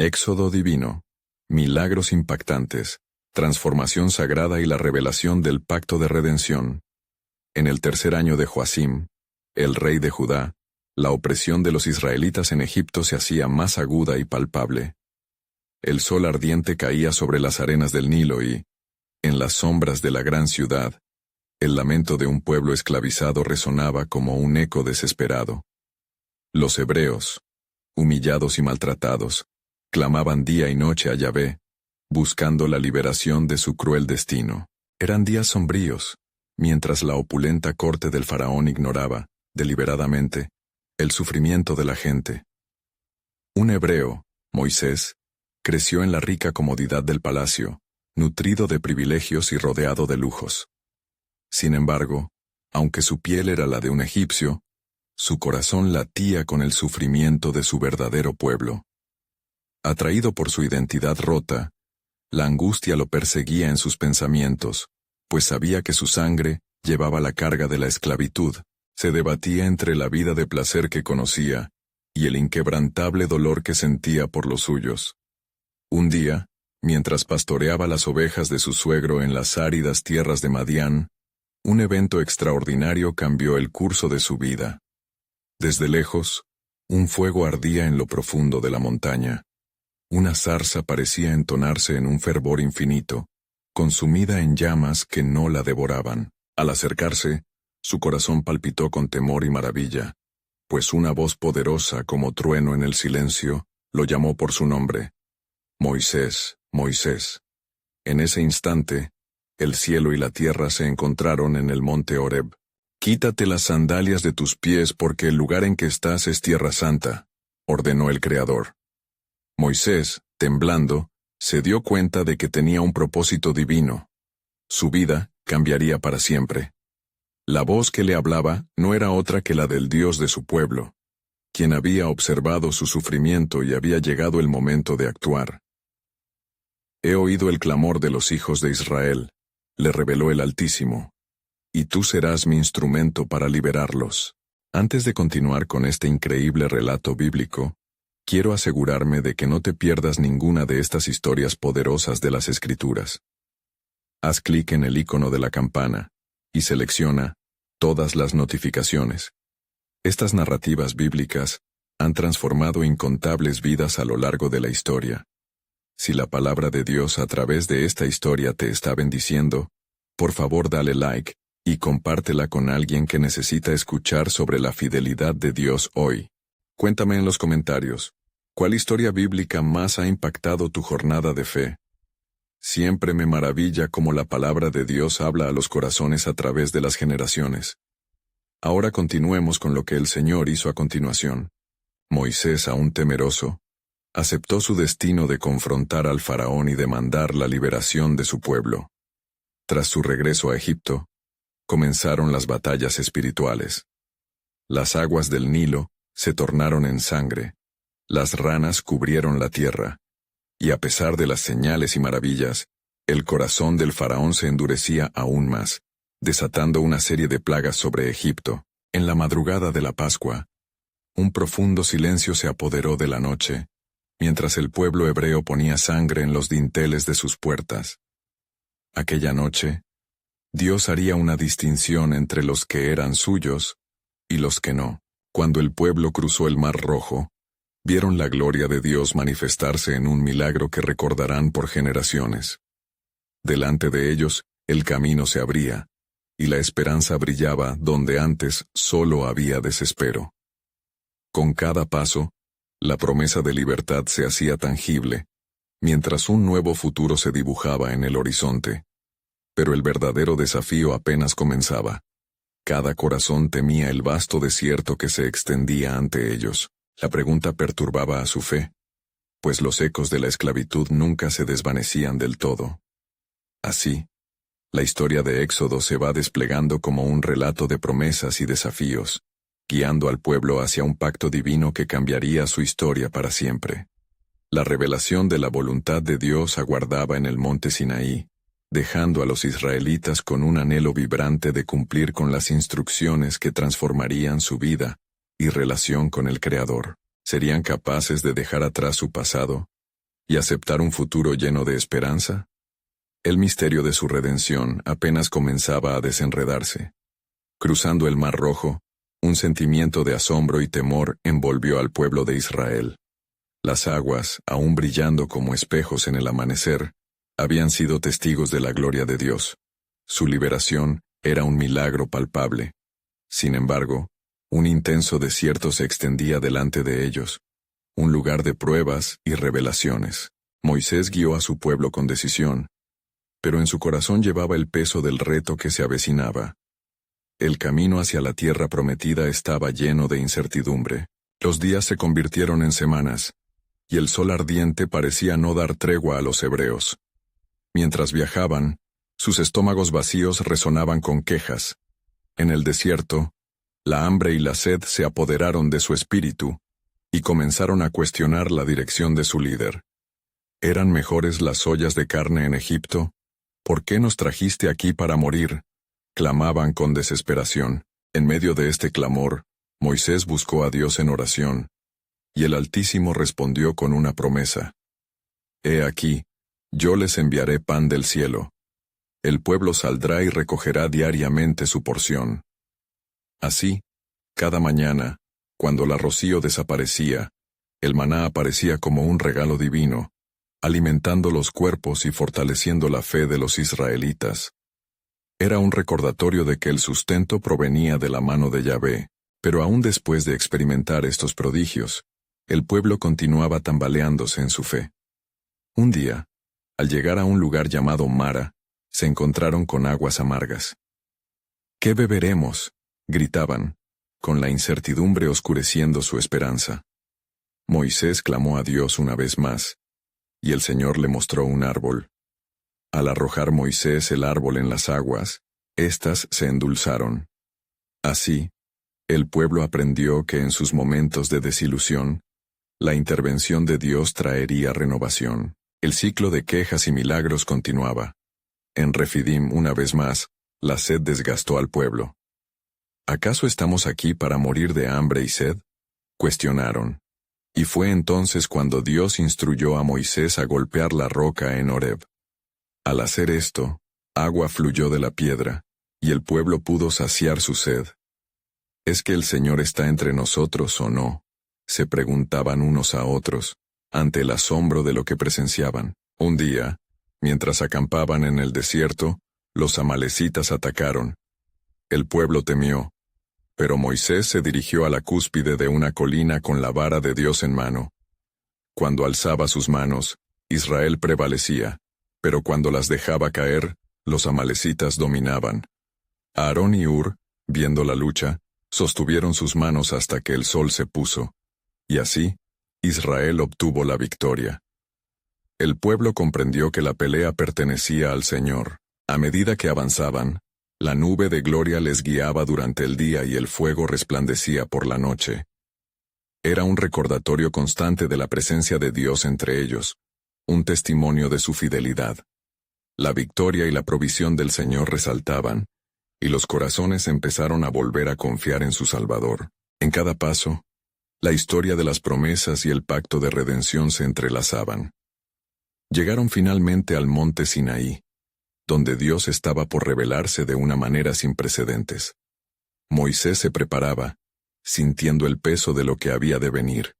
Éxodo divino, milagros impactantes, transformación sagrada y la revelación del pacto de redención. En el tercer año de Joacim, el rey de Judá, la opresión de los israelitas en Egipto se hacía más aguda y palpable. El sol ardiente caía sobre las arenas del Nilo y, en las sombras de la gran ciudad, el lamento de un pueblo esclavizado resonaba como un eco desesperado. Los hebreos, humillados y maltratados, clamaban día y noche a Yahvé, buscando la liberación de su cruel destino. Eran días sombríos, mientras la opulenta corte del faraón ignoraba, deliberadamente, el sufrimiento de la gente. Un hebreo, Moisés, creció en la rica comodidad del palacio, nutrido de privilegios y rodeado de lujos. Sin embargo, aunque su piel era la de un egipcio, su corazón latía con el sufrimiento de su verdadero pueblo. Atraído por su identidad rota, la angustia lo perseguía en sus pensamientos, pues sabía que su sangre llevaba la carga de la esclavitud. Se debatía entre la vida de placer que conocía y el inquebrantable dolor que sentía por los suyos. Un día, mientras pastoreaba las ovejas de su suegro en las áridas tierras de Madián, un evento extraordinario cambió el curso de su vida. Desde lejos, un fuego ardía en lo profundo de la montaña. Una zarza parecía entonarse en un fervor infinito, consumida en llamas que no la devoraban. Al acercarse, su corazón palpitó con temor y maravilla, pues una voz poderosa como trueno en el silencio lo llamó por su nombre. Moisés, Moisés. En ese instante, el cielo y la tierra se encontraron en el monte Horeb. Quítate las sandalias de tus pies porque el lugar en que estás es tierra santa, ordenó el Creador. Moisés, temblando, se dio cuenta de que tenía un propósito divino. Su vida cambiaría para siempre. La voz que le hablaba no era otra que la del Dios de su pueblo, quien había observado su sufrimiento y había llegado el momento de actuar. He oído el clamor de los hijos de Israel, le reveló el Altísimo, y tú serás mi instrumento para liberarlos. Antes de continuar con este increíble relato bíblico, quiero asegurarme de que no te pierdas ninguna de estas historias poderosas de las Escrituras. Haz clic en el icono de la campana y selecciona todas las notificaciones. Estas narrativas bíblicas han transformado incontables vidas a lo largo de la historia. Si la palabra de Dios a través de esta historia te está bendiciendo, por favor dale like y compártela con alguien que necesita escuchar sobre la fidelidad de Dios hoy. Cuéntame en los comentarios, ¿cuál historia bíblica más ha impactado tu jornada de fe? Siempre me maravilla cómo la palabra de Dios habla a los corazones a través de las generaciones. Ahora continuemos con lo que el Señor hizo a continuación. Moisés, aún temeroso, aceptó su destino de confrontar al faraón y demandar la liberación de su pueblo. Tras su regreso a Egipto, comenzaron las batallas espirituales. Las aguas del Nilo se tornaron en sangre, las ranas cubrieron la tierra, y a pesar de las señales y maravillas, el corazón del faraón se endurecía aún más, desatando una serie de plagas sobre Egipto. En la madrugada de la Pascua, un profundo silencio se apoderó de la noche, mientras el pueblo hebreo ponía sangre en los dinteles de sus puertas. Aquella noche, Dios haría una distinción entre los que eran suyos y los que no. Cuando el pueblo cruzó el Mar Rojo, vieron la gloria de Dios manifestarse en un milagro que recordarán por generaciones. Delante de ellos, el camino se abría, y la esperanza brillaba donde antes solo había desespero. Con cada paso, la promesa de libertad se hacía tangible, mientras un nuevo futuro se dibujaba en el horizonte. Pero el verdadero desafío apenas comenzaba. Cada corazón temía el vasto desierto que se extendía ante ellos. La pregunta perturbaba a su fe, pues los ecos de la esclavitud nunca se desvanecían del todo. Así, la historia de Éxodo se va desplegando como un relato de promesas y desafíos, guiando al pueblo hacia un pacto divino que cambiaría su historia para siempre. La revelación de la voluntad de Dios aguardaba en el monte Sinaí, dejando a los israelitas con un anhelo vibrante de cumplir con las instrucciones que transformarían su vida y relación con el Creador. ¿Serían capaces de dejar atrás su pasado y aceptar un futuro lleno de esperanza? El misterio de su redención apenas comenzaba a desenredarse. Cruzando el Mar Rojo, un sentimiento de asombro y temor envolvió al pueblo de Israel. Las aguas, aún brillando como espejos en el amanecer, habían sido testigos de la gloria de Dios. Su liberación era un milagro palpable. Sin embargo, un intenso desierto se extendía delante de ellos, un lugar de pruebas y revelaciones. Moisés guió a su pueblo con decisión, pero en su corazón llevaba el peso del reto que se avecinaba. El camino hacia la tierra prometida estaba lleno de incertidumbre. Los días se convirtieron en semanas, y el sol ardiente parecía no dar tregua a los hebreos. Mientras viajaban, sus estómagos vacíos resonaban con quejas. En el desierto, la hambre y la sed se apoderaron de su espíritu, y comenzaron a cuestionar la dirección de su líder. ¿Eran mejores las ollas de carne en Egipto? ¿Por qué nos trajiste aquí para morir? Clamaban con desesperación. En medio de este clamor, Moisés buscó a Dios en oración, y el Altísimo respondió con una promesa. He aquí, yo les enviaré pan del cielo. El pueblo saldrá y recogerá diariamente su porción. Así, cada mañana, cuando la rocío desaparecía, el maná aparecía como un regalo divino, alimentando los cuerpos y fortaleciendo la fe de los israelitas. Era un recordatorio de que el sustento provenía de la mano de Yahvé, pero aún después de experimentar estos prodigios, el pueblo continuaba tambaleándose en su fe. Un día, al llegar a un lugar llamado Mara, se encontraron con aguas amargas. ¿Qué beberemos?, gritaban, con la incertidumbre oscureciendo su esperanza. Moisés clamó a Dios una vez más, y el Señor le mostró un árbol. Al arrojar Moisés el árbol en las aguas, éstas se endulzaron. Así, el pueblo aprendió que en sus momentos de desilusión, la intervención de Dios traería renovación. El ciclo de quejas y milagros continuaba. En Refidim, una vez más, la sed desgastó al pueblo. ¿Acaso estamos aquí para morir de hambre y sed?, cuestionaron. Y fue entonces cuando Dios instruyó a Moisés a golpear la roca en Horeb. Al hacer esto, agua fluyó de la piedra, y el pueblo pudo saciar su sed. ¿Es que el Señor está entre nosotros o no?, se preguntaban unos a otros, ante el asombro de lo que presenciaban. Un día, mientras acampaban en el desierto, los amalecitas atacaron. El pueblo temió, pero Moisés se dirigió a la cúspide de una colina con la vara de Dios en mano. Cuando alzaba sus manos, Israel prevalecía, pero cuando las dejaba caer, los amalecitas dominaban. Aarón y Hur, viendo la lucha, sostuvieron sus manos hasta que el sol se puso, y así, Israel obtuvo la victoria. El pueblo comprendió que la pelea pertenecía al Señor. A medida que avanzaban, la nube de gloria les guiaba durante el día y el fuego resplandecía por la noche. Era un recordatorio constante de la presencia de Dios entre ellos, un testimonio de su fidelidad. La victoria y la provisión del Señor resaltaban, y los corazones empezaron a volver a confiar en su Salvador. En cada paso, la historia de las promesas y el pacto de redención se entrelazaban. Llegaron finalmente al monte Sinaí, donde Dios estaba por revelarse de una manera sin precedentes. Moisés se preparaba, sintiendo el peso de lo que había de venir.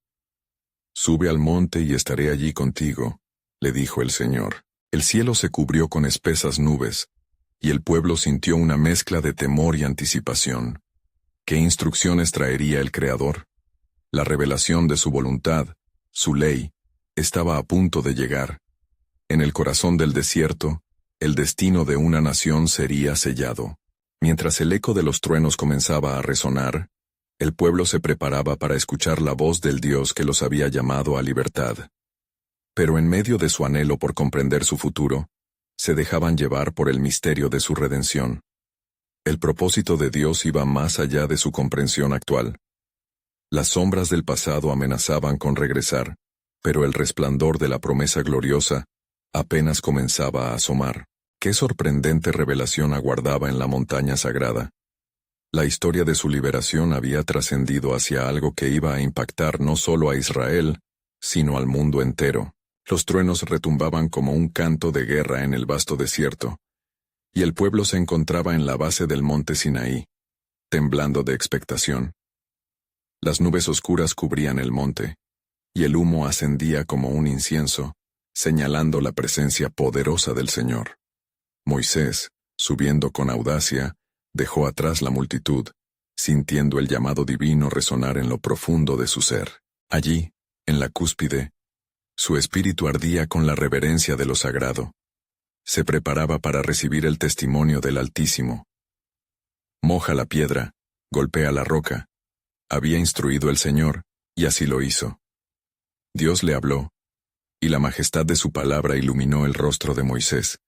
«Sube al monte y estaré allí contigo», le dijo el Señor. El cielo se cubrió con espesas nubes, y el pueblo sintió una mezcla de temor y anticipación. ¿Qué instrucciones traería el Creador? La revelación de su voluntad, su ley, estaba a punto de llegar. En el corazón del desierto, el destino de una nación sería sellado. Mientras el eco de los truenos comenzaba a resonar, el pueblo se preparaba para escuchar la voz del Dios que los había llamado a libertad. Pero en medio de su anhelo por comprender su futuro, se dejaban llevar por el misterio de su redención. El propósito de Dios iba más allá de su comprensión actual. Las sombras del pasado amenazaban con regresar, pero el resplandor de la promesa gloriosa apenas comenzaba a asomar. Qué sorprendente revelación aguardaba en la montaña sagrada. La historia de su liberación había trascendido hacia algo que iba a impactar no solo a Israel, sino al mundo entero. Los truenos retumbaban como un canto de guerra en el vasto desierto, y el pueblo se encontraba en la base del monte Sinaí, temblando de expectación. Las nubes oscuras cubrían el monte, y el humo ascendía como un incienso, señalando la presencia poderosa del Señor. Moisés, subiendo con audacia, dejó atrás la multitud, sintiendo el llamado divino resonar en lo profundo de su ser. Allí, en la cúspide, su espíritu ardía con la reverencia de lo sagrado. Se preparaba para recibir el testimonio del Altísimo. Moja la piedra, golpea la roca. Había instruido el Señor, y así lo hizo. Dios le habló, y la majestad de su palabra iluminó el rostro de Moisés,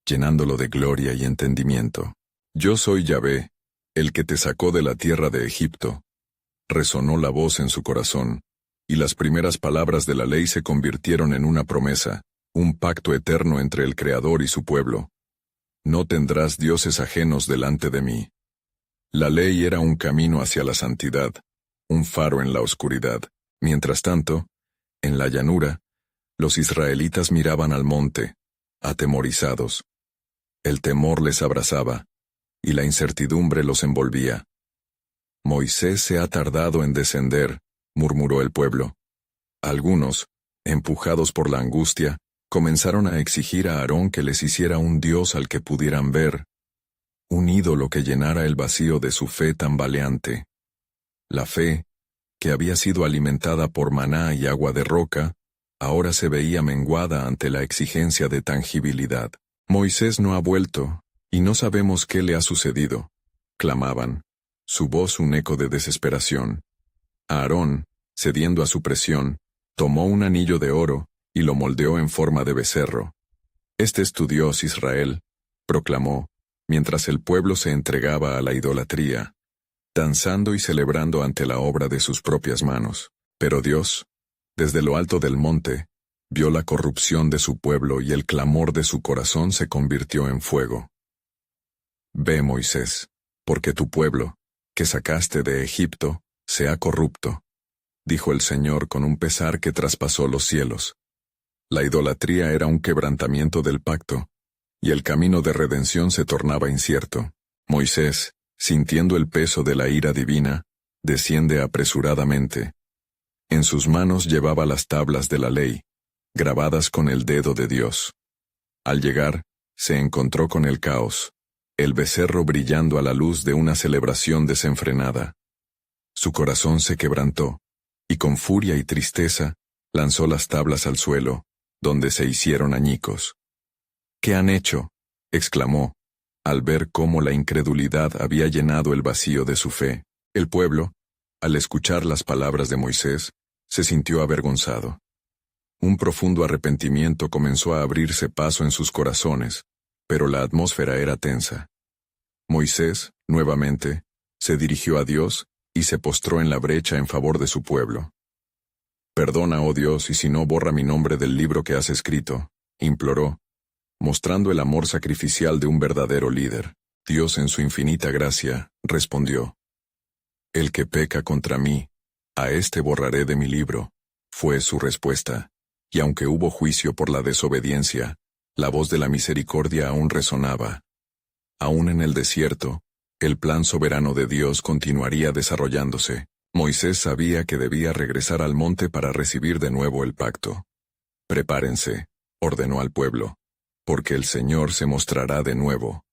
llenándolo de gloria y entendimiento. Yo soy Yahvé, el que te sacó de la tierra de Egipto. Resonó la voz en su corazón, y las primeras palabras de la ley se convirtieron en una promesa, un pacto eterno entre el Creador y su pueblo. No tendrás dioses ajenos delante de mí. La ley era un camino hacia la santidad, un faro en la oscuridad. Mientras tanto, en la llanura, los israelitas miraban al monte, atemorizados. El temor les abrazaba, y la incertidumbre los envolvía. Moisés se ha tardado en descender, murmuró el pueblo. Algunos, empujados por la angustia, comenzaron a exigir a Aarón que les hiciera un dios al que pudieran ver, un ídolo que llenara el vacío de su fe tambaleante. La fe, que había sido alimentada por maná y agua de roca, ahora se veía menguada ante la exigencia de tangibilidad. Moisés no ha vuelto, y no sabemos qué le ha sucedido, clamaban, su voz un eco de desesperación. Aarón, cediendo a su presión, tomó un anillo de oro y lo moldeó en forma de becerro. Este es tu Dios, Israel, proclamó, mientras el pueblo se entregaba a la idolatría, danzando y celebrando ante la obra de sus propias manos. Pero Dios, desde lo alto del monte, vio la corrupción de su pueblo y el clamor de su corazón se convirtió en fuego. Ve, Moisés, porque tu pueblo, que sacaste de Egipto, se ha corrupto, dijo el Señor con un pesar que traspasó los cielos. La idolatría era un quebrantamiento del pacto, y el camino de redención se tornaba incierto. Moisés, sintiendo el peso de la ira divina, desciende apresuradamente. En sus manos llevaba las tablas de la ley, grabadas con el dedo de Dios. Al llegar, se encontró con el caos, el becerro brillando a la luz de una celebración desenfrenada. Su corazón se quebrantó, y con furia y tristeza, lanzó las tablas al suelo, donde se hicieron añicos. ¿Qué han hecho?, exclamó, al ver cómo la incredulidad había llenado el vacío de su fe. El pueblo, al escuchar las palabras de Moisés, se sintió avergonzado. Un profundo arrepentimiento comenzó a abrirse paso en sus corazones, pero la atmósfera era tensa. Moisés, nuevamente, se dirigió a Dios y se postró en la brecha en favor de su pueblo. Perdona, oh Dios, y si no, borra mi nombre del libro que has escrito, imploró, mostrando el amor sacrificial de un verdadero líder. Dios en su infinita gracia, respondió. El que peca contra mí, a éste borraré de mi libro, fue su respuesta, y aunque hubo juicio por la desobediencia, la voz de la misericordia aún resonaba. Aún en el desierto, el plan soberano de Dios continuaría desarrollándose. Moisés sabía que debía regresar al monte para recibir de nuevo el pacto. Prepárense, ordenó al pueblo, porque el Señor se mostrará de nuevo.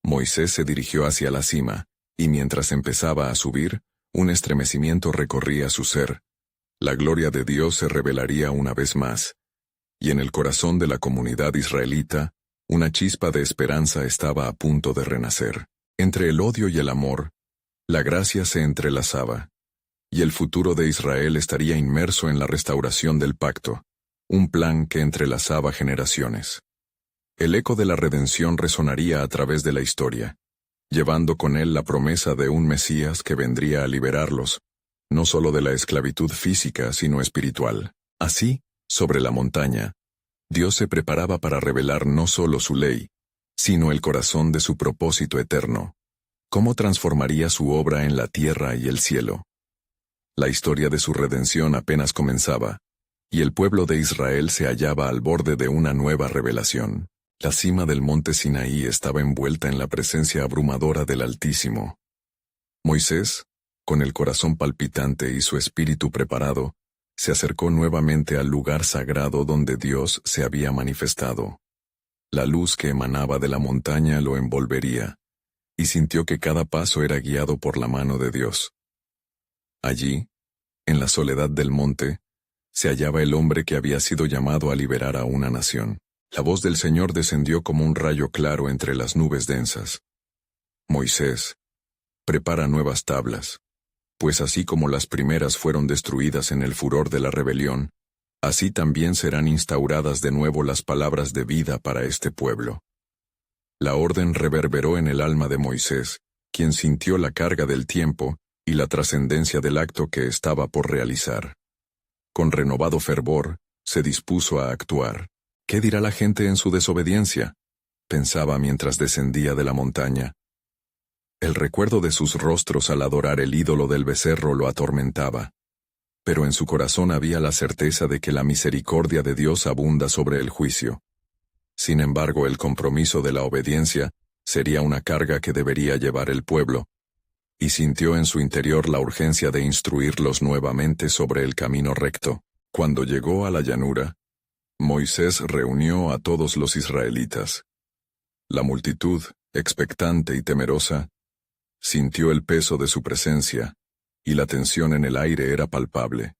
Moisés se dirigió hacia la cima, y mientras empezaba a subir, un estremecimiento recorría su ser. La gloria de Dios se revelaría una vez más, y en el corazón de la comunidad israelita, una chispa de esperanza estaba a punto de renacer. Entre el odio y el amor, la gracia se entrelazaba, y el futuro de Israel estaría inmerso en la restauración del pacto, un plan que entrelazaba generaciones. El eco de la redención resonaría a través de la historia, llevando con él la promesa de un Mesías que vendría a liberarlos, no solo de la esclavitud física, sino espiritual. Así, sobre la montaña, Dios se preparaba para revelar no solo su ley, sino el corazón de su propósito eterno. ¿Cómo transformaría su obra en la tierra y el cielo? La historia de su redención apenas comenzaba, y el pueblo de Israel se hallaba al borde de una nueva revelación. La cima del monte Sinaí estaba envuelta en la presencia abrumadora del Altísimo. Moisés, con el corazón palpitante y su espíritu preparado, se acercó nuevamente al lugar sagrado donde Dios se había manifestado. La luz que emanaba de la montaña lo envolvería, y sintió que cada paso era guiado por la mano de Dios. Allí, en la soledad del monte, se hallaba el hombre que había sido llamado a liberar a una nación. La voz del Señor descendió como un rayo claro entre las nubes densas. Moisés, prepara nuevas tablas, pues así como las primeras fueron destruidas en el furor de la rebelión, así también serán instauradas de nuevo las palabras de vida para este pueblo. La orden reverberó en el alma de Moisés, quien sintió la carga del tiempo y la trascendencia del acto que estaba por realizar. Con renovado fervor, se dispuso a actuar. ¿Qué dirá la gente en su desobediencia?, pensaba mientras descendía de la montaña. El recuerdo de sus rostros al adorar el ídolo del becerro lo atormentaba. Pero en su corazón había la certeza de que la misericordia de Dios abunda sobre el juicio. Sin embargo, el compromiso de la obediencia sería una carga que debería llevar el pueblo, y sintió en su interior la urgencia de instruirlos nuevamente sobre el camino recto. Cuando llegó a la llanura, Moisés reunió a todos los israelitas. La multitud, expectante y temerosa, sintió el peso de su presencia, y la tensión en el aire era palpable.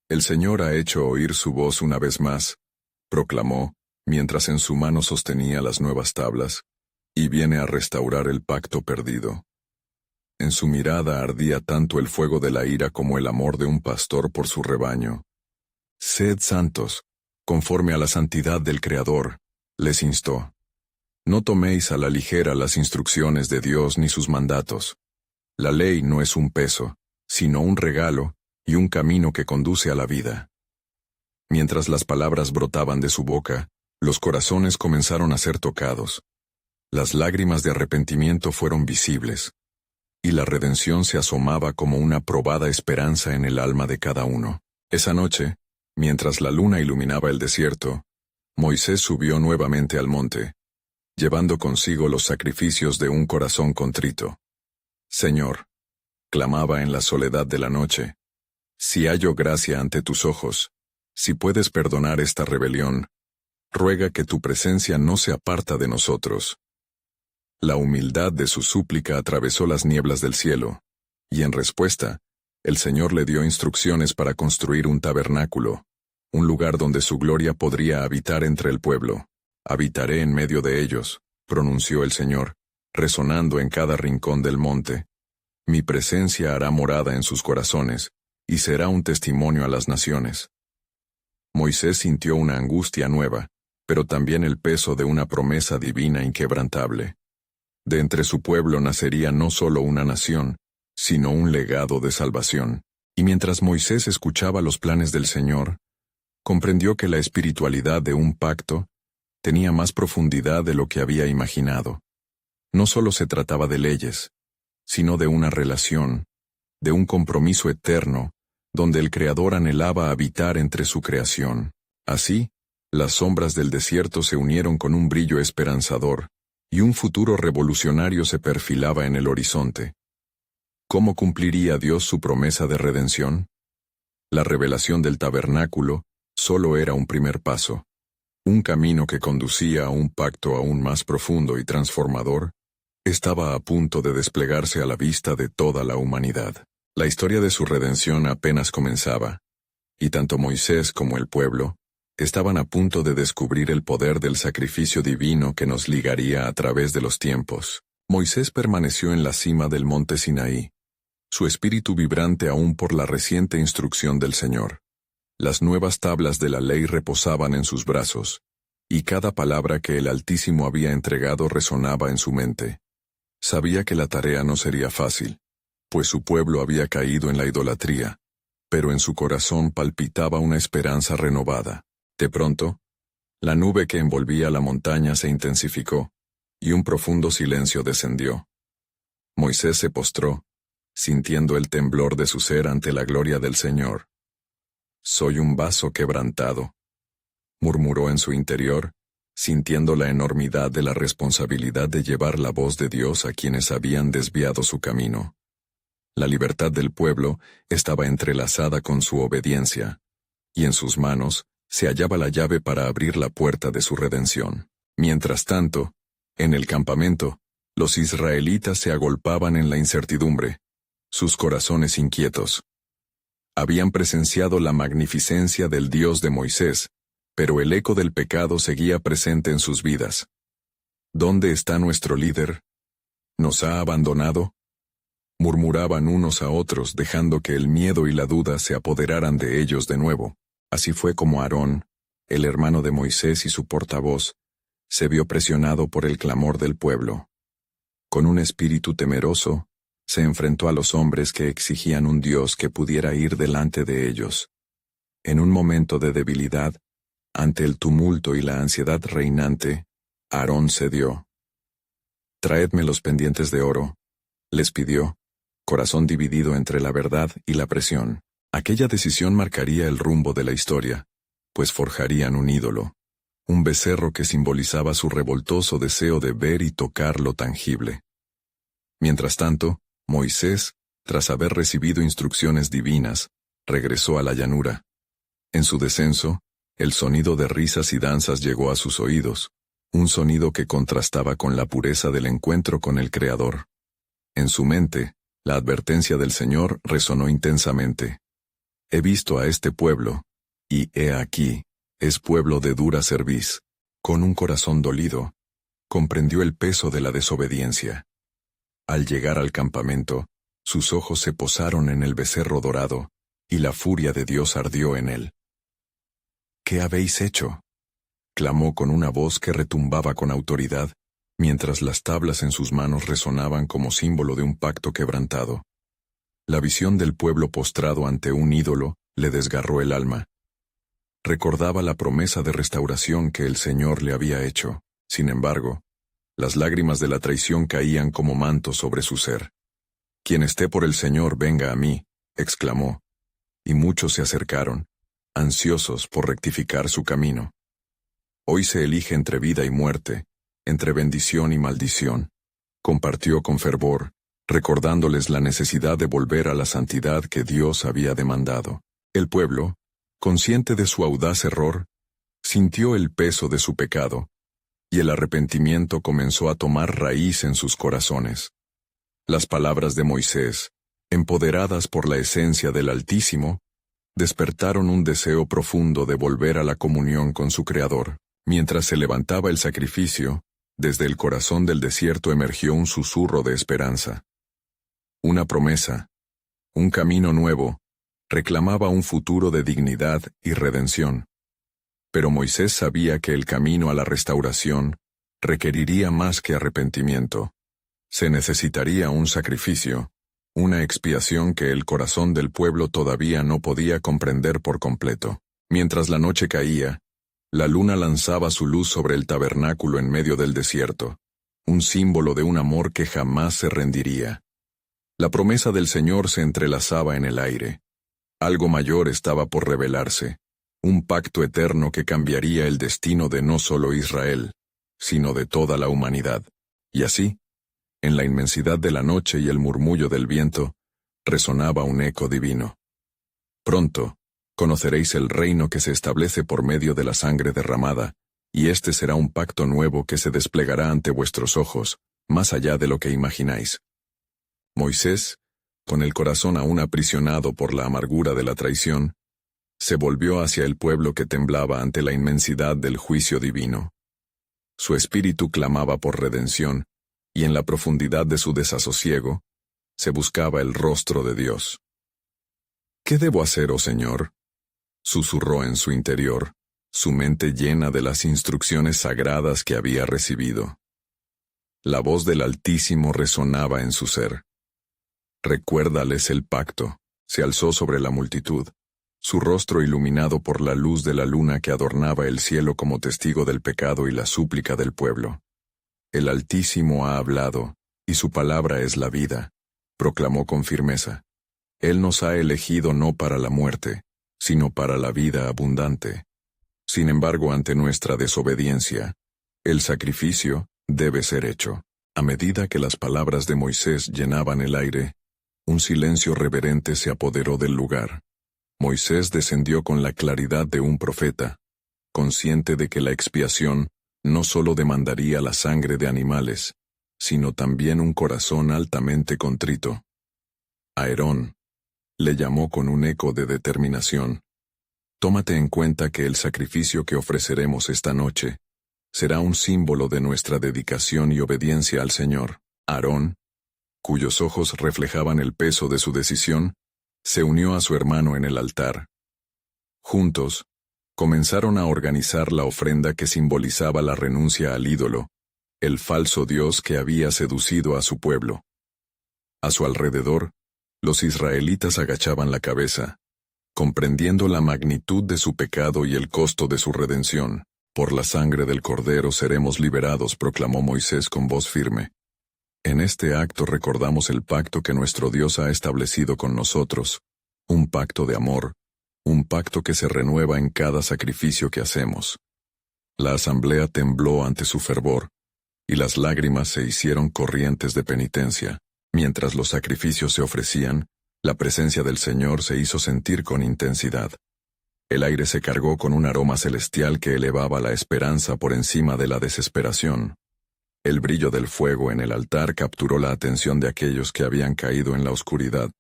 El Señor ha hecho oír su voz una vez más, proclamó, mientras en su mano sostenía las nuevas tablas, y viene a restaurar el pacto perdido. En su mirada ardía tanto el fuego de la ira como el amor de un pastor por su rebaño. Sed santos, conforme a la santidad del Creador, les instó. No toméis a la ligera las instrucciones de Dios ni sus mandatos. La ley no es un peso, sino un regalo y un camino que conduce a la vida. Mientras las palabras brotaban de su boca, los corazones comenzaron a ser tocados. Las lágrimas de arrepentimiento fueron visibles, y la redención se asomaba como una probada esperanza en el alma de cada uno. Esa noche, mientras la luna iluminaba el desierto, Moisés subió nuevamente al monte, llevando consigo los sacrificios de un corazón contrito. Señor, clamaba en la soledad de la noche, si hallo gracia ante tus ojos, si puedes perdonar esta rebelión, ruega que tu presencia no se aparta de nosotros. La humildad de su súplica atravesó las nieblas del cielo, y en respuesta, el Señor le dio instrucciones para construir un tabernáculo, un lugar donde su gloria podría habitar entre el pueblo. Habitaré en medio de ellos, pronunció el Señor, resonando en cada rincón del monte. Mi presencia hará morada en sus corazones, y será un testimonio a las naciones. Moisés sintió una angustia nueva, pero también el peso de una promesa divina inquebrantable. De entre su pueblo nacería no solo una nación, sino un legado de salvación. Y mientras Moisés escuchaba los planes del Señor, comprendió que la espiritualidad de un pacto tenía más profundidad de lo que había imaginado. No solo se trataba de leyes, sino de una relación, de un compromiso eterno, donde el Creador anhelaba habitar entre su creación. Así, las sombras del desierto se unieron con un brillo esperanzador, y un futuro revolucionario se perfilaba en el horizonte. ¿Cómo cumpliría Dios su promesa de redención? La revelación del tabernáculo solo era un primer paso. Un camino que conducía a un pacto aún más profundo y transformador, estaba a punto de desplegarse a la vista de toda la humanidad. La historia de su redención apenas comenzaba, y tanto Moisés como el pueblo estaban a punto de descubrir el poder del sacrificio divino que nos ligaría a través de los tiempos. Moisés permaneció en la cima del monte Sinaí, su espíritu vibrante aún por la reciente instrucción del Señor. Las nuevas tablas de la ley reposaban en sus brazos, y cada palabra que el Altísimo había entregado resonaba en su mente. Sabía que la tarea no sería fácil, pues su pueblo había caído en la idolatría, pero en su corazón palpitaba una esperanza renovada. De pronto, la nube que envolvía la montaña se intensificó, y un profundo silencio descendió. Moisés se postró, sintiendo el temblor de su ser ante la gloria del Señor. Soy un vaso quebrantado, murmuró en su interior, sintiendo la enormidad de la responsabilidad de llevar la voz de Dios a quienes habían desviado su camino. La libertad del pueblo estaba entrelazada con su obediencia, y en sus manos se hallaba la llave para abrir la puerta de su redención. Mientras tanto, en el campamento, los israelitas se agolpaban en la incertidumbre, sus corazones inquietos. Habían presenciado la magnificencia del Dios de Moisés, pero el eco del pecado seguía presente en sus vidas. ¿Dónde está nuestro líder? ¿Nos ha abandonado? Murmuraban unos a otros, dejando que el miedo y la duda se apoderaran de ellos de nuevo. Así fue como Aarón, el hermano de Moisés y su portavoz, se vio presionado por el clamor del pueblo. Con un espíritu temeroso, se enfrentó a los hombres que exigían un Dios que pudiera ir delante de ellos. En un momento de debilidad, ante el tumulto y la ansiedad reinante, Aarón cedió. «Traedme los pendientes de oro», les pidió, corazón dividido entre la verdad y la presión. Aquella decisión marcaría el rumbo de la historia, pues forjarían un ídolo, un becerro que simbolizaba su revoltoso deseo de ver y tocar lo tangible. Mientras tanto, Moisés, tras haber recibido instrucciones divinas, regresó a la llanura. En su descenso, el sonido de risas y danzas llegó a sus oídos, un sonido que contrastaba con la pureza del encuentro con el Creador. En su mente, la advertencia del Señor resonó intensamente. He visto a este pueblo, y he aquí, es pueblo de dura cerviz. Con un corazón dolido, comprendió el peso de la desobediencia. Al llegar al campamento, sus ojos se posaron en el becerro dorado, y la furia de Dios ardió en él. ¿Qué habéis hecho?, clamó con una voz que retumbaba con autoridad, mientras las tablas en sus manos resonaban como símbolo de un pacto quebrantado. La visión del pueblo postrado ante un ídolo le desgarró el alma. Recordaba la promesa de restauración que el Señor le había hecho. Sin embargo, las lágrimas de la traición caían como manto sobre su ser. «Quien esté por el Señor, venga a mí», exclamó, y muchos se acercaron, ansiosos por rectificar su camino. Hoy se elige entre vida y muerte, entre bendición y maldición. Compartió con fervor, recordándoles la necesidad de volver a la santidad que Dios había demandado. El pueblo, consciente de su audaz error, sintió el peso de su pecado, y el arrepentimiento comenzó a tomar raíz en sus corazones. Las palabras de Moisés, empoderadas por la esencia del Altísimo, despertaron un deseo profundo de volver a la comunión con su Creador. Mientras se levantaba el sacrificio, desde el corazón del desierto emergió un susurro de esperanza. Una promesa, un camino nuevo, reclamaba un futuro de dignidad y redención. Pero Moisés sabía que el camino a la restauración requeriría más que arrepentimiento. Se necesitaría un sacrificio, una expiación que el corazón del pueblo todavía no podía comprender por completo. Mientras la noche caía, la luna lanzaba su luz sobre el tabernáculo en medio del desierto, un símbolo de un amor que jamás se rendiría. La promesa del Señor se entrelazaba en el aire. Algo mayor estaba por revelarse, un pacto eterno que cambiaría el destino de no solo Israel, sino de toda la humanidad. Y así, en la inmensidad de la noche y el murmullo del viento, resonaba un eco divino. Pronto, conoceréis el reino que se establece por medio de la sangre derramada, y este será un pacto nuevo que se desplegará ante vuestros ojos, más allá de lo que imagináis. Moisés, con el corazón aún aprisionado por la amargura de la traición, se volvió hacia el pueblo que temblaba ante la inmensidad del juicio divino. Su espíritu clamaba por redención, y en la profundidad de su desasosiego, se buscaba el rostro de Dios. «¿Qué debo hacer, oh Señor?», susurró en su interior, su mente llena de las instrucciones sagradas que había recibido. La voz del Altísimo resonaba en su ser. «Recuérdales el pacto», se alzó sobre la multitud, su rostro iluminado por la luz de la luna que adornaba el cielo como testigo del pecado y la súplica del pueblo. «El Altísimo ha hablado, y su palabra es la vida», proclamó con firmeza. «Él nos ha elegido no para la muerte, sino para la vida abundante. Sin embargo, ante nuestra desobediencia, el sacrificio debe ser hecho. A medida que las palabras de Moisés llenaban el aire, un silencio reverente se apoderó del lugar. Moisés descendió con la claridad de un profeta, consciente de que la expiación no solo demandaría la sangre de animales, sino también un corazón altamente contrito. Aarón le llamó con un eco de determinación. Tómate en cuenta que el sacrificio que ofreceremos esta noche será un símbolo de nuestra dedicación y obediencia al Señor. Aarón, cuyos ojos reflejaban el peso de su decisión, se unió a su hermano en el altar. Juntos, comenzaron a organizar la ofrenda que simbolizaba la renuncia al ídolo, el falso dios que había seducido a su pueblo. A su alrededor, los israelitas agachaban la cabeza, comprendiendo la magnitud de su pecado y el costo de su redención. Por la sangre del Cordero seremos liberados, proclamó Moisés con voz firme. En este acto recordamos el pacto que nuestro Dios ha establecido con nosotros, un pacto de amor, un pacto que se renueva en cada sacrificio que hacemos. La asamblea tembló ante su fervor, y las lágrimas se hicieron corrientes de penitencia. Mientras los sacrificios se ofrecían, la presencia del Señor se hizo sentir con intensidad. El aire se cargó con un aroma celestial que elevaba la esperanza por encima de la desesperación. El brillo del fuego en el altar capturó la atención de aquellos que habían caído en la oscuridad,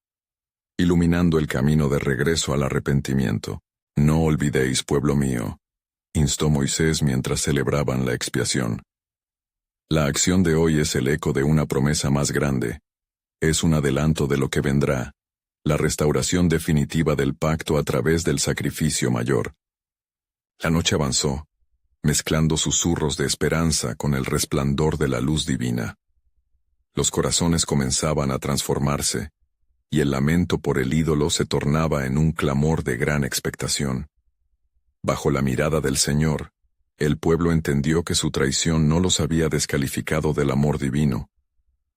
iluminando el camino de regreso al arrepentimiento. No olvidéis, pueblo mío, instó Moisés mientras celebraban la expiación. La acción de hoy es el eco de una promesa más grande. Es un adelanto de lo que vendrá, la restauración definitiva del pacto a través del sacrificio mayor. La noche avanzó, mezclando susurros de esperanza con el resplandor de la luz divina. Los corazones comenzaban a transformarse, y el lamento por el ídolo se tornaba en un clamor de gran expectación. Bajo la mirada del Señor, el pueblo entendió que su traición no los había descalificado del amor divino,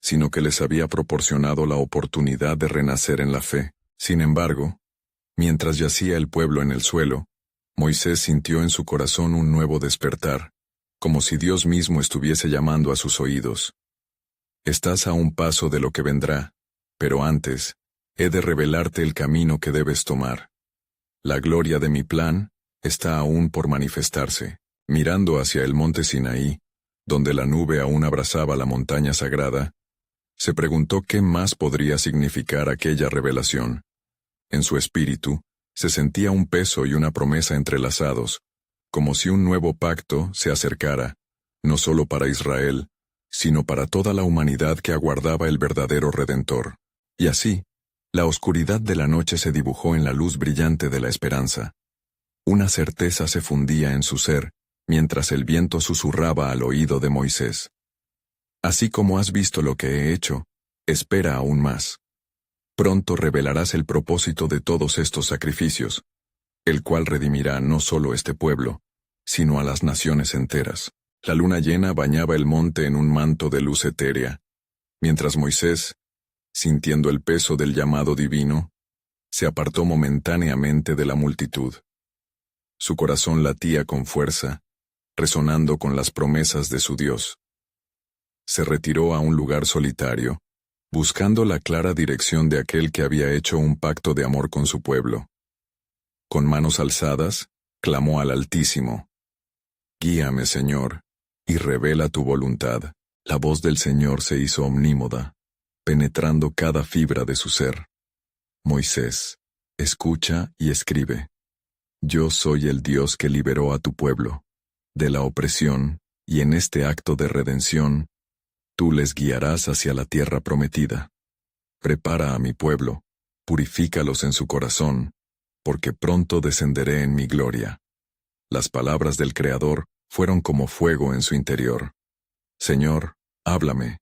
sino que les había proporcionado la oportunidad de renacer en la fe. Sin embargo, mientras yacía el pueblo en el suelo, Moisés sintió en su corazón un nuevo despertar, como si Dios mismo estuviese llamando a sus oídos. Estás a un paso de lo que vendrá, pero antes, he de revelarte el camino que debes tomar. La gloria de mi plan está aún por manifestarse. Mirando hacia el monte Sinaí, donde la nube aún abrazaba la montaña sagrada, se preguntó qué más podría significar aquella revelación. En su espíritu, se sentía un peso y una promesa entrelazados, como si un nuevo pacto se acercara, no solo para Israel, sino para toda la humanidad que aguardaba el verdadero Redentor. Y así, la oscuridad de la noche se dibujó en la luz brillante de la esperanza. Una certeza se fundía en su ser, mientras el viento susurraba al oído de Moisés. Así como has visto lo que he hecho, espera aún más. Pronto revelarás el propósito de todos estos sacrificios, el cual redimirá no solo este pueblo, sino a las naciones enteras. La luna llena bañaba el monte en un manto de luz etérea, mientras Moisés, sintiendo el peso del llamado divino, se apartó momentáneamente de la multitud. Su corazón latía con fuerza, resonando con las promesas de su Dios. Se retiró a un lugar solitario, buscando la clara dirección de aquel que había hecho un pacto de amor con su pueblo. Con manos alzadas, clamó al Altísimo: «Guíame, Señor, y revela tu voluntad». La voz del Señor se hizo omnímoda, penetrando cada fibra de su ser. «Moisés, escucha y escribe. Yo soy el Dios que liberó a tu pueblo de la opresión, y en este acto de redención, tú les guiarás hacia la tierra prometida. Prepara a mi pueblo, purifícalos en su corazón, porque pronto descenderé en mi gloria». Las palabras del Creador fueron como fuego en su interior. «Señor, háblame.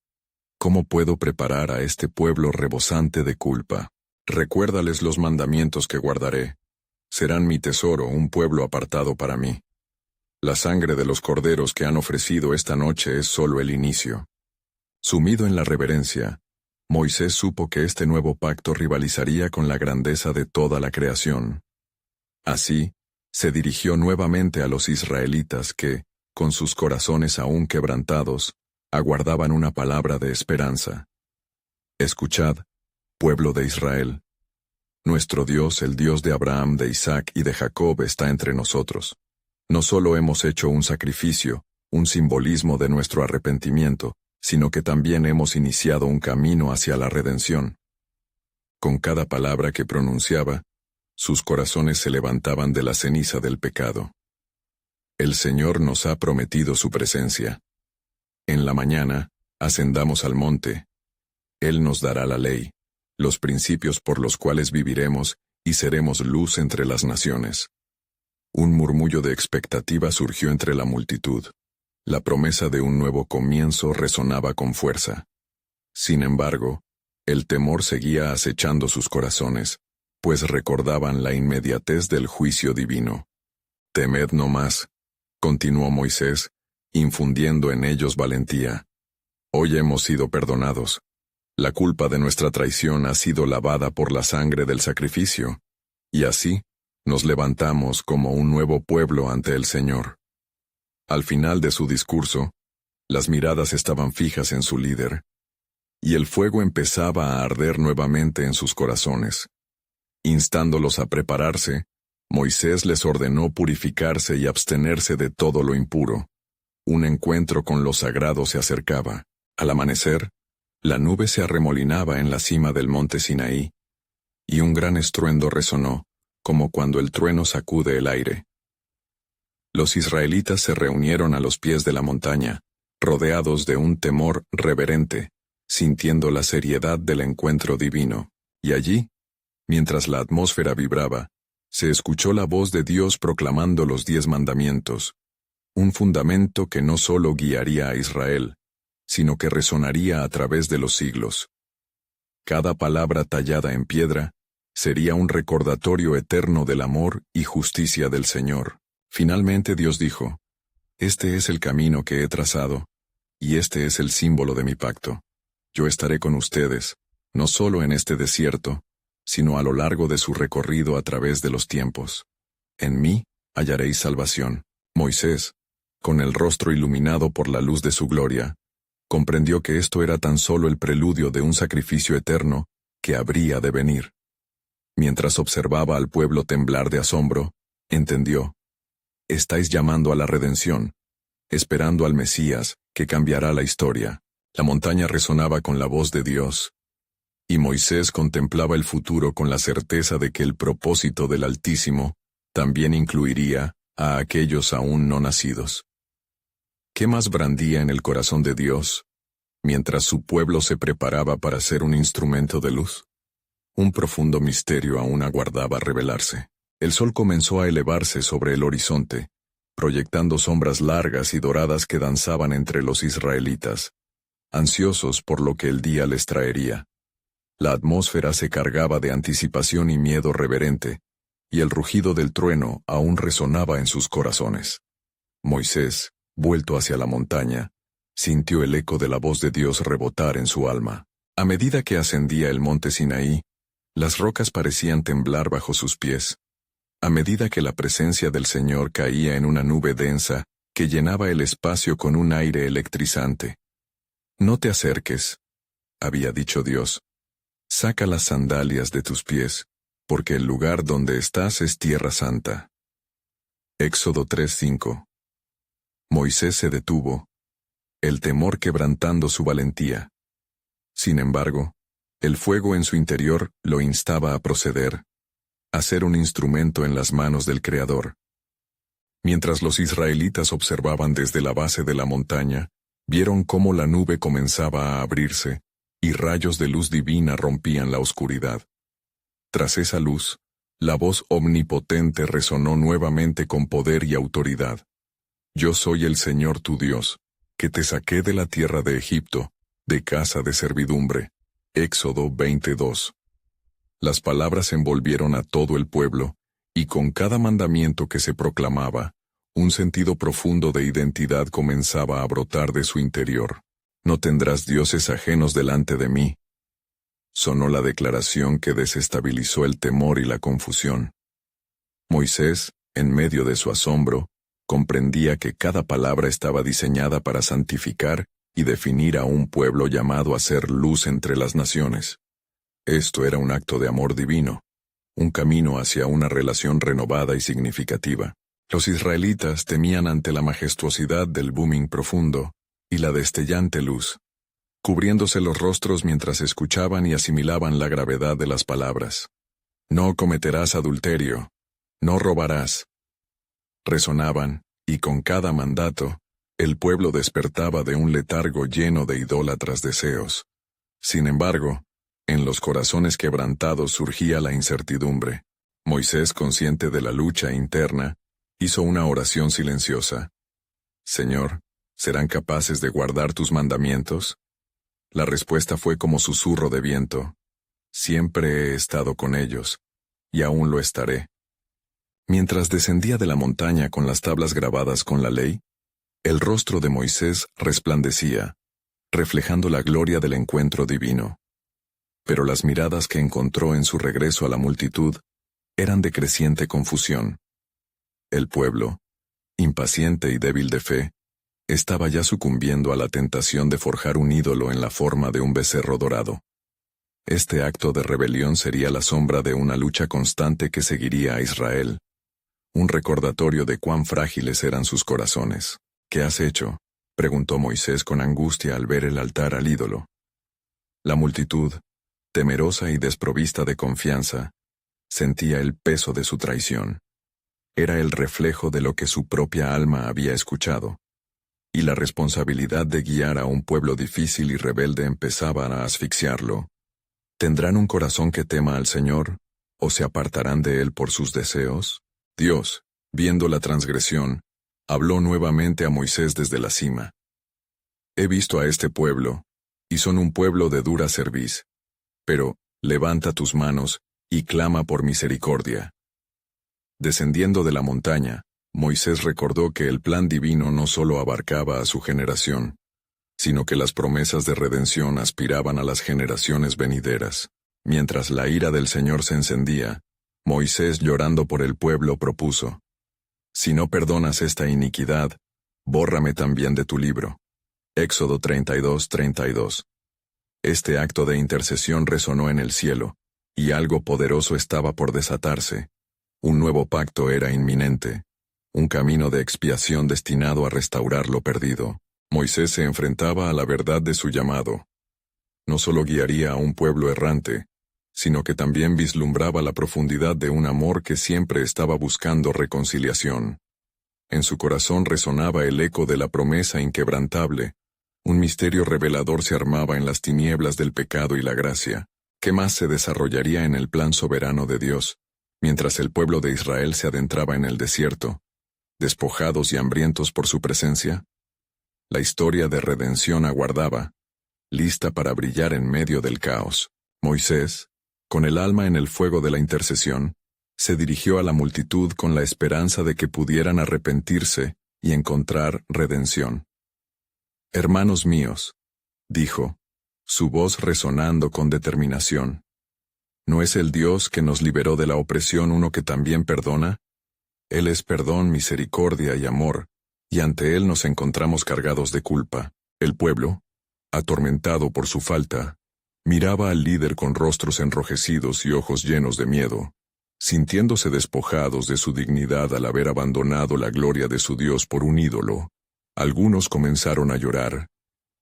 ¿Cómo puedo preparar a este pueblo rebosante de culpa? Recuérdales los mandamientos que guardaré. Serán mi tesoro, un pueblo apartado para mí. La sangre de los corderos que han ofrecido esta noche es solo el inicio». Sumido en la reverencia, Moisés supo que este nuevo pacto rivalizaría con la grandeza de toda la creación. Así, se dirigió nuevamente a los israelitas que, con sus corazones aún quebrantados, aguardaban una palabra de esperanza. Escuchad, pueblo de Israel. Nuestro Dios, el Dios de Abraham, de Isaac y de Jacob, está entre nosotros. No solo hemos hecho un sacrificio, un simbolismo de nuestro arrepentimiento, sino que también hemos iniciado un camino hacia la redención. Con cada palabra que pronunciaba, sus corazones se levantaban de la ceniza del pecado. El Señor nos ha prometido su presencia. En la mañana, ascendamos al monte. Él nos dará la ley, los principios por los cuales viviremos y seremos luz entre las naciones. Un murmullo de expectativa surgió entre la multitud. La promesa de un nuevo comienzo resonaba con fuerza. Sin embargo, el temor seguía acechando sus corazones, pues recordaban la inmediatez del juicio divino. Temed no más, continuó Moisés, infundiendo en ellos valentía. Hoy hemos sido perdonados. La culpa de nuestra traición ha sido lavada por la sangre del sacrificio, y así nos levantamos como un nuevo pueblo ante el Señor. Al final de su discurso, las miradas estaban fijas en su líder, y el fuego empezaba a arder nuevamente en sus corazones. Instándolos a prepararse, Moisés les ordenó purificarse y abstenerse de todo lo impuro. Un encuentro con lo sagrado se acercaba. Al amanecer, la nube se arremolinaba en la cima del monte Sinaí, y un gran estruendo resonó, como cuando el trueno sacude el aire. Los israelitas se reunieron a los pies de la montaña, rodeados de un temor reverente, sintiendo la seriedad del encuentro divino, y allí, mientras la atmósfera vibraba, se escuchó la voz de Dios proclamando los 10 mandamientos, un fundamento que no solo guiaría a Israel, sino que resonaría a través de los siglos. Cada palabra tallada en piedra sería un recordatorio eterno del amor y justicia del Señor. Finalmente Dios dijo: «Este es el camino que he trazado, y este es el símbolo de mi pacto. Yo estaré con ustedes, no solo en este desierto, sino a lo largo de su recorrido a través de los tiempos. En mí hallaréis salvación». Moisés, con el rostro iluminado por la luz de su gloria, comprendió que esto era tan solo el preludio de un sacrificio eterno que habría de venir. Mientras observaba al pueblo temblar de asombro, entendió: estáis llamando a la redención, esperando al Mesías, que cambiará la historia. La montaña resonaba con la voz de Dios, y Moisés contemplaba el futuro con la certeza de que el propósito del Altísimo también incluiría a aquellos aún no nacidos. ¿Qué más brandía en el corazón de Dios, mientras su pueblo se preparaba para ser un instrumento de luz? Un profundo misterio aún aguardaba revelarse. El sol comenzó a elevarse sobre el horizonte, proyectando sombras largas y doradas que danzaban entre los israelitas, ansiosos por lo que el día les traería. La atmósfera se cargaba de anticipación y miedo reverente, y el rugido del trueno aún resonaba en sus corazones. Moisés, vuelto hacia la montaña, sintió el eco de la voz de Dios rebotar en su alma. A medida que ascendía el monte Sinaí, las rocas parecían temblar bajo sus pies. A medida que la presencia del Señor caía en una nube densa que llenaba el espacio con un aire electrizante. «No te acerques», había dicho Dios. «Saca las sandalias de tus pies, porque el lugar donde estás es tierra santa». Éxodo 3:5. Moisés se detuvo, el temor quebrantando su valentía. Sin embargo, el fuego en su interior lo instaba a proceder, a ser un instrumento en las manos del Creador. Mientras los israelitas observaban desde la base de la montaña, vieron cómo la nube comenzaba a abrirse, y rayos de luz divina rompían la oscuridad. Tras esa luz, la voz omnipotente resonó nuevamente con poder y autoridad. «Yo soy el Señor tu Dios, que te saqué de la tierra de Egipto, de casa de servidumbre». Éxodo 22. Las palabras envolvieron a todo el pueblo, y con cada mandamiento que se proclamaba, un sentido profundo de identidad comenzaba a brotar de su interior. «No tendrás dioses ajenos delante de mí». Sonó la declaración que desestabilizó el temor y la confusión. Moisés, en medio de su asombro, comprendía que cada palabra estaba diseñada para santificar y definir a un pueblo llamado a ser luz entre las naciones. Esto era un acto de amor divino, un camino hacia una relación renovada y significativa. Los israelitas temían ante la majestuosidad del booming profundo y la destellante luz, cubriéndose los rostros mientras escuchaban y asimilaban la gravedad de las palabras. No cometerás adulterio, no robarás. Resonaban, y con cada mandato, el pueblo despertaba de un letargo lleno de idólatras deseos. Sin embargo, en los corazones quebrantados surgía la incertidumbre. Moisés, consciente de la lucha interna, hizo una oración silenciosa. Señor, ¿serán capaces de guardar tus mandamientos? La respuesta fue como susurro de viento. Siempre he estado con ellos, y aún lo estaré. Mientras descendía de la montaña con las tablas grabadas con la ley, el rostro de Moisés resplandecía, reflejando la gloria del encuentro divino. Pero las miradas que encontró en su regreso a la multitud eran de creciente confusión. El pueblo, impaciente y débil de fe, estaba ya sucumbiendo a la tentación de forjar un ídolo en la forma de un becerro dorado. Este acto de rebelión sería la sombra de una lucha constante que seguiría a Israel. Un recordatorio de cuán frágiles eran sus corazones. ¿Qué has hecho?, preguntó Moisés con angustia al ver el altar al ídolo. La multitud, temerosa y desprovista de confianza, sentía el peso de su traición. Era el reflejo de lo que su propia alma había escuchado, y la responsabilidad de guiar a un pueblo difícil y rebelde empezaba a asfixiarlo. ¿Tendrán un corazón que tema al Señor, o se apartarán de Él por sus deseos? Dios, viendo la transgresión, habló nuevamente a Moisés desde la cima. He visto a este pueblo, y son un pueblo de dura cerviz. Pero, levanta tus manos, y clama por misericordia. Descendiendo de la montaña, Moisés recordó que el plan divino no solo abarcaba a su generación, sino que las promesas de redención aspiraban a las generaciones venideras. Mientras la ira del Señor se encendía, Moisés, llorando por el pueblo, propuso: Si no perdonas esta iniquidad, bórrame también de tu libro. Éxodo 32:32. Este acto de intercesión resonó en el cielo, y algo poderoso estaba por desatarse. Un nuevo pacto era inminente, un camino de expiación destinado a restaurar lo perdido. Moisés se enfrentaba a la verdad de su llamado. No solo guiaría a un pueblo errante, sino que también vislumbraba la profundidad de un amor que siempre estaba buscando reconciliación. En su corazón resonaba el eco de la promesa inquebrantable. Un misterio revelador se armaba en las tinieblas del pecado y la gracia, que más se desarrollaría en el plan soberano de Dios, mientras el pueblo de Israel se adentraba en el desierto, despojados y hambrientos por su presencia. La historia de redención aguardaba, lista para brillar en medio del caos. Moisés, con el alma en el fuego de la intercesión, se dirigió a la multitud con la esperanza de que pudieran arrepentirse y encontrar redención. Hermanos míos, dijo, su voz resonando con determinación, ¿no es el Dios que nos liberó de la opresión uno que también perdona? Él es perdón, misericordia y amor, y ante Él nos encontramos cargados de culpa. El pueblo, atormentado por su falta, miraba al líder con rostros enrojecidos y ojos llenos de miedo, sintiéndose despojados de su dignidad al haber abandonado la gloria de su Dios por un ídolo. Algunos comenzaron a llorar,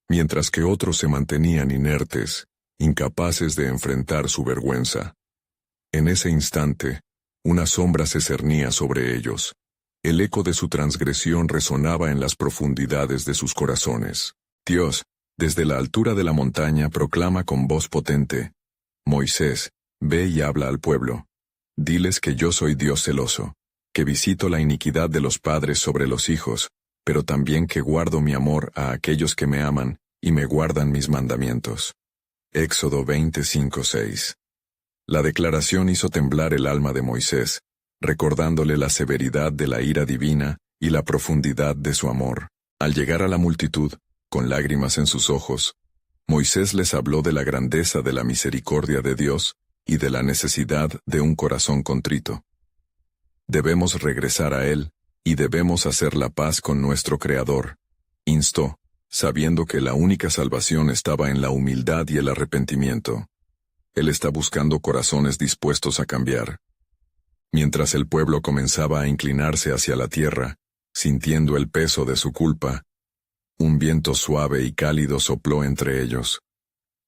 mientras que otros se mantenían inertes, incapaces de enfrentar su vergüenza. En ese instante, una sombra se cernía sobre ellos. El eco de su transgresión resonaba en las profundidades de sus corazones. Dios, desde la altura de la montaña, proclama con voz potente: Moisés, ve y habla al pueblo. Diles que yo soy Dios celoso, que visito la iniquidad de los padres sobre los hijos, pero también que guardo mi amor a aquellos que me aman y me guardan mis mandamientos. Éxodo 25:6. La declaración hizo temblar el alma de Moisés, recordándole la severidad de la ira divina y la profundidad de su amor. Al llegar a la multitud, con lágrimas en sus ojos, Moisés les habló de la grandeza de la misericordia de Dios y de la necesidad de un corazón contrito. Debemos regresar a Él, y debemos hacer la paz con nuestro Creador, instó, sabiendo que la única salvación estaba en la humildad y el arrepentimiento. Él está buscando corazones dispuestos a cambiar. Mientras el pueblo comenzaba a inclinarse hacia la tierra, sintiendo el peso de su culpa, un viento suave y cálido sopló entre ellos.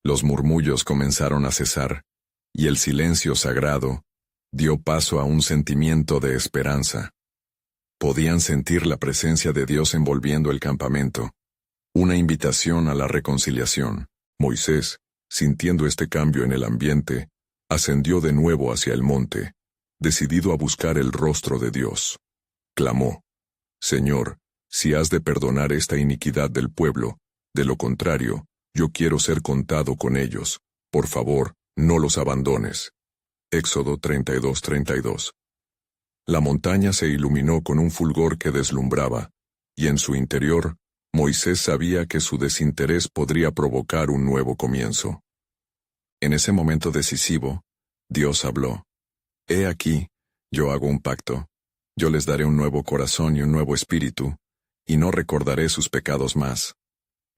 Los murmullos comenzaron a cesar, y el silencio sagrado dio paso a un sentimiento de esperanza. Podían sentir la presencia de Dios envolviendo el campamento. Una invitación a la reconciliación. Moisés, sintiendo este cambio en el ambiente, ascendió de nuevo hacia el monte, decidido a buscar el rostro de Dios. Clamó: Señor, si has de perdonar esta iniquidad del pueblo, de lo contrario, yo quiero ser contado con ellos. Por favor, no los abandones. Éxodo 32:32. La montaña se iluminó con un fulgor que deslumbraba, y en su interior, Moisés sabía que su desinterés podría provocar un nuevo comienzo. En ese momento decisivo, Dios habló: He aquí, yo hago un pacto. Yo les daré un nuevo corazón y un nuevo espíritu, y no recordaré sus pecados más.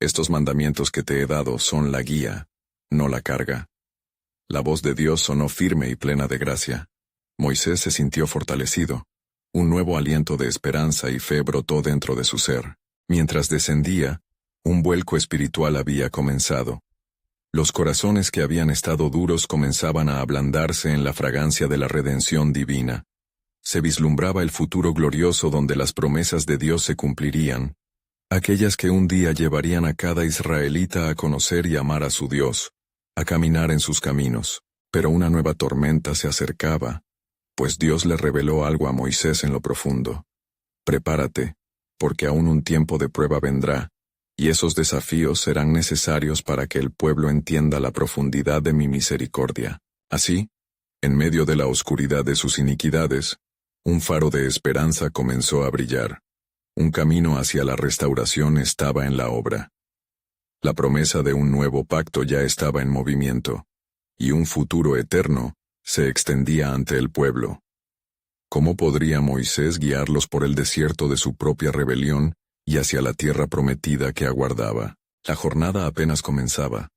Estos mandamientos que te he dado son la guía, no la carga. La voz de Dios sonó firme y plena de gracia. Moisés se sintió fortalecido. Un nuevo aliento de esperanza y fe brotó dentro de su ser. Mientras descendía, un vuelco espiritual había comenzado. Los corazones que habían estado duros comenzaban a ablandarse en la fragancia de la redención divina. Se vislumbraba el futuro glorioso donde las promesas de Dios se cumplirían, aquellas que un día llevarían a cada israelita a conocer y amar a su Dios, a caminar en sus caminos. Pero una nueva tormenta se acercaba, pues Dios le reveló algo a Moisés en lo profundo. Prepárate, porque aún un tiempo de prueba vendrá, y esos desafíos serán necesarios para que el pueblo entienda la profundidad de mi misericordia. Así, en medio de la oscuridad de sus iniquidades, un faro de esperanza comenzó a brillar. Un camino hacia la restauración estaba en la obra. La promesa de un nuevo pacto ya estaba en movimiento, y un futuro eterno se extendía ante el pueblo. ¿Cómo podría Moisés guiarlos por el desierto de su propia rebelión y hacia la tierra prometida que aguardaba? La jornada apenas comenzaba,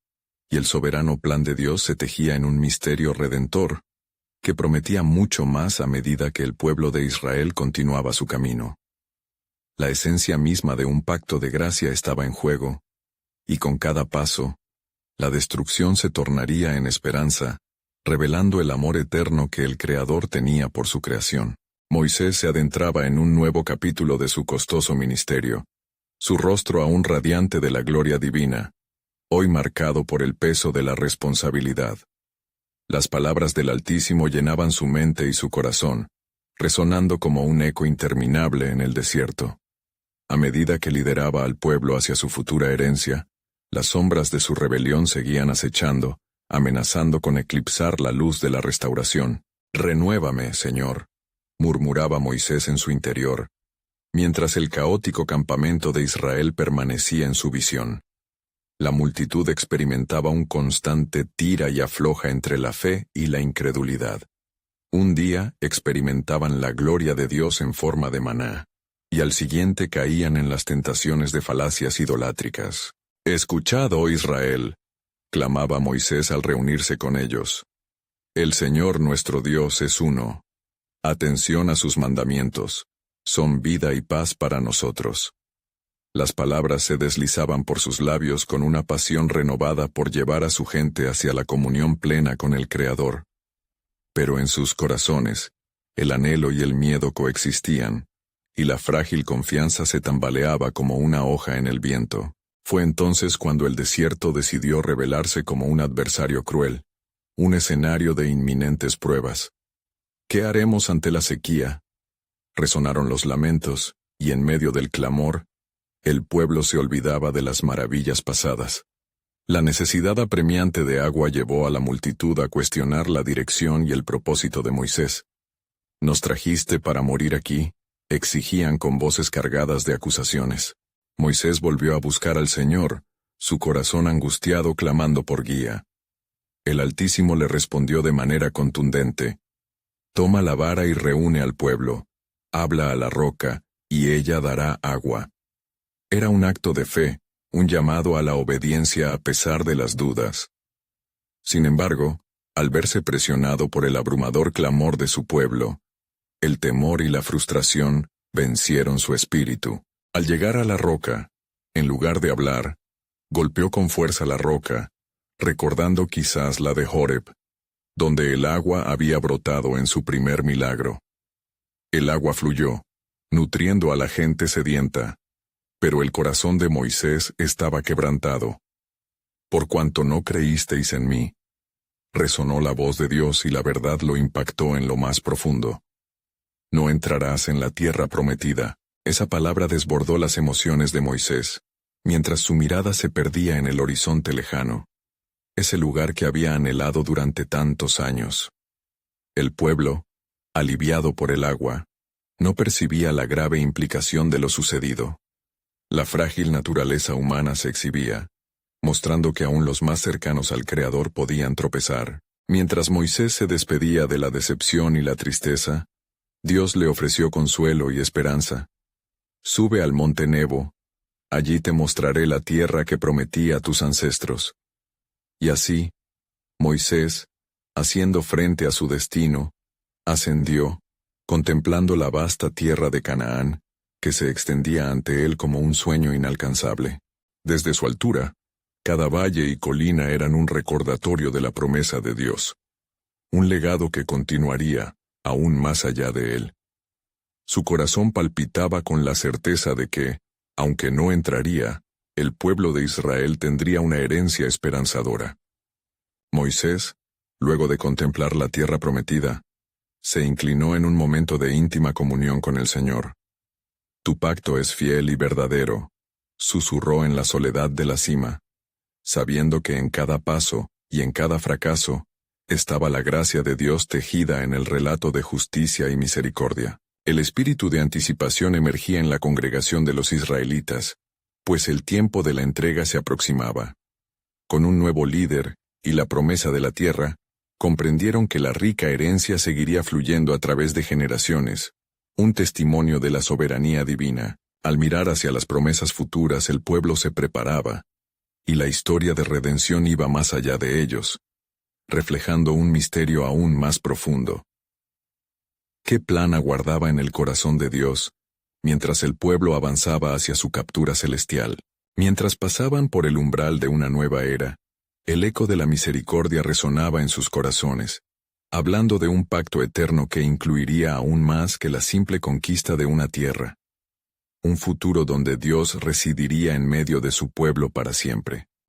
y el soberano plan de Dios se tejía en un misterio redentor, que prometía mucho más a medida que el pueblo de Israel continuaba su camino. La esencia misma de un pacto de gracia estaba en juego, y con cada paso, la destrucción se tornaría en esperanza, revelando el amor eterno que el Creador tenía por su creación. Moisés se adentraba en un nuevo capítulo de su costoso ministerio, su rostro aún radiante de la gloria divina, hoy marcado por el peso de la responsabilidad. Las palabras del Altísimo llenaban su mente y su corazón, resonando como un eco interminable en el desierto. A medida que lideraba al pueblo hacia su futura herencia, las sombras de su rebelión seguían acechando, amenazando con eclipsar la luz de la restauración. «Renuévame, Señor», murmuraba Moisés en su interior, mientras el caótico campamento de Israel permanecía en su visión. La multitud experimentaba un constante tira y afloja entre la fe y la incredulidad. Un día experimentaban la gloria de Dios en forma de maná, y al siguiente caían en las tentaciones de falacias idolátricas. «Escuchad, oh Israel», clamaba Moisés al reunirse con ellos. «El Señor nuestro Dios es uno. Atención a sus mandamientos. Son vida y paz para nosotros». Las palabras se deslizaban por sus labios con una pasión renovada por llevar a su gente hacia la comunión plena con el Creador. Pero en sus corazones, el anhelo y el miedo coexistían, y la frágil confianza se tambaleaba como una hoja en el viento. Fue entonces cuando el desierto decidió revelarse como un adversario cruel, un escenario de inminentes pruebas. ¿Qué haremos ante la sequía? Resonaron los lamentos, y en medio del clamor, el pueblo se olvidaba de las maravillas pasadas. La necesidad apremiante de agua llevó a la multitud a cuestionar la dirección y el propósito de Moisés. «¿Nos trajiste para morir aquí?», exigían con voces cargadas de acusaciones. Moisés volvió a buscar al Señor, su corazón angustiado clamando por guía. El Altísimo le respondió de manera contundente: Toma la vara y reúne al pueblo. Habla a la roca, y ella dará agua. Era un acto de fe, un llamado a la obediencia a pesar de las dudas. Sin embargo, al verse presionado por el abrumador clamor de su pueblo, el temor y la frustración vencieron su espíritu. Al llegar a la roca, en lugar de hablar, golpeó con fuerza la roca, recordando quizás la de Horeb, donde el agua había brotado en su primer milagro. El agua fluyó, nutriendo a la gente sedienta, pero el corazón de Moisés estaba quebrantado. Por cuanto no creísteis en mí, resonó la voz de Dios y la verdad lo impactó en lo más profundo. No entrarás en la tierra prometida. Esa palabra desbordó las emociones de Moisés, mientras su mirada se perdía en el horizonte lejano, ese lugar que había anhelado durante tantos años. El pueblo, aliviado por el agua, no percibía la grave implicación de lo sucedido. La frágil naturaleza humana se exhibía, mostrando que aún los más cercanos al Creador podían tropezar. Mientras Moisés se despedía de la decepción y la tristeza, Dios le ofreció consuelo y esperanza. Sube al monte Nebo, allí te mostraré la tierra que prometí a tus ancestros. Y así, Moisés, haciendo frente a su destino, ascendió, contemplando la vasta tierra de Canaán, que se extendía ante él como un sueño inalcanzable. Desde su altura, cada valle y colina eran un recordatorio de la promesa de Dios, un legado que continuaría, aún más allá de él. Su corazón palpitaba con la certeza de que, aunque no entraría, el pueblo de Israel tendría una herencia esperanzadora. Moisés, luego de contemplar la tierra prometida, se inclinó en un momento de íntima comunión con el Señor. Tu pacto es fiel y verdadero, susurró en la soledad de la cima, sabiendo que en cada paso y en cada fracaso estaba la gracia de Dios tejida en el relato de justicia y misericordia. El espíritu de anticipación emergía en la congregación de los israelitas, pues el tiempo de la entrega se aproximaba. Con un nuevo líder y la promesa de la tierra, comprendieron que la rica herencia seguiría fluyendo a través de generaciones, un testimonio de la soberanía divina. Al mirar hacia las promesas futuras, el pueblo se preparaba, y la historia de redención iba más allá de ellos, reflejando un misterio aún más profundo. ¿Qué plan aguardaba en el corazón de Dios, mientras el pueblo avanzaba hacia su captura celestial? Mientras pasaban por el umbral de una nueva era, el eco de la misericordia resonaba en sus corazones, hablando de un pacto eterno que incluiría aún más que la simple conquista de una tierra. Un futuro donde Dios residiría en medio de su pueblo para siempre.